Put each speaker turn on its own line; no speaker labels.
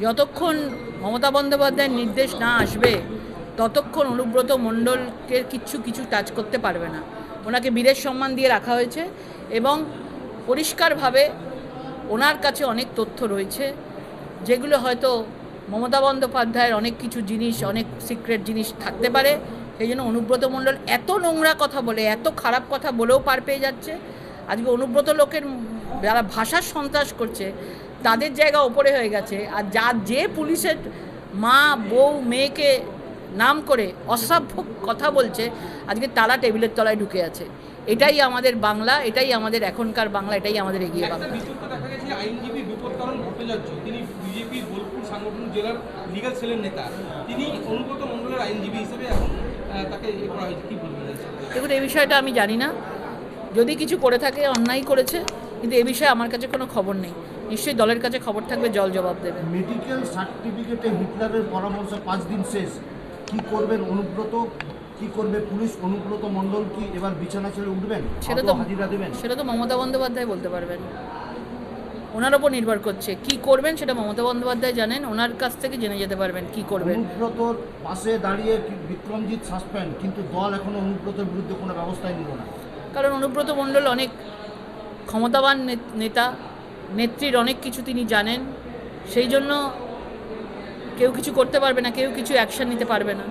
যতক্ষণ মমতা বন্দ্যোপাধ্যায়ের নির্দেশ না আসবে ততক্ষণ অনুব্রত মণ্ডলকে কিছু টাচ করতে পারবে না। ওনাকে বীরের সম্মান দিয়ে রাখা হয়েছে এবং পরিষ্কারভাবে ওনার কাছে অনেক তথ্য রয়েছে যেগুলো হয়তো মমতা বন্দ্যোপাধ্যায়ের অনেক কিছু জিনিস, অনেক সিক্রেট জিনিস থাকতে পারে। সেই জন্য অনুব্রত মণ্ডল এত নোংরা কথা বলে, এত খারাপ কথা বলেও পার পেয়ে যাচ্ছে। আজকে অনুব্রত লোকের যারা ভাষার সন্ত্রাস করছে তাদের জায়গা ওপরে হয়ে গেছে, আর যে পুলিশের মা বউ মেয়েকে নাম করে অসভ্য কথা বলছে আজকে তারা টেবিলের তলায় ঢুকে আছে। এটাই আমাদের বাংলা, এটাই আমাদের এখনকার বাংলা, এটাই আমাদের এগিয়ে বাংলা।
আইনজীবী বিপদকারণ ভট্টাচার্য, তিনি বিজেপির বোলপুর সাংগঠনিক জেলার লিগ্যাল সেলের নেতা, তিনি অনুব্রত মণ্ডলের আইনজীবী হিসেবে এখন তাকে করা হয়েছে, কি বলবেন?
দেখুন, এই বিষয়টা আমি জানি না, যদি কিছু করে থাকে অন্যায় করেছে, কিন্তু এ বিষয়ে আমার কাছে কোনো খবর নেই। নিশ্চয়ই দলের কাছে খবর থাকবে, জল জবাব দেবে।
মেডিকেল সার্টিফিকেটে হিটলারের পরামর্শ 5 দিন শেষ, কি করবেন অনুব্রত, কি করবে পুলিশ? অনুব্রত মণ্ডল কি এবার বিছানা ছেড়ে উঠবেন, হাজিরা দেবেন?
সেটা তো মমতা বন্দ্যোপাধ্যায় বলতে পারবেন, ওনার ওপর নির্ভর করছে। কি করবেন সেটা মমতা বন্দ্যোপাধ্যায় জানেন, ওনার কাছ থেকে জেনে যেতে পারবেন কি করবেন।
অনুব্রতর পাশে দাঁড়িয়ে বিক্রমজিৎ সাসপেন্ড, কিন্তু দল এখনো অনুব্রতের বিরুদ্ধে কোনো ব্যবস্থাই নিল না।
কারণ অনুব্রত মণ্ডল অনেক ক্ষমতাবান নেতা, নেত্রীর অনেক কিছু তিনি জানেন, সেই জন্য কেউ কিছু করতে পারবে না, কেউ কিছু অ্যাকশন নিতে পারবে না।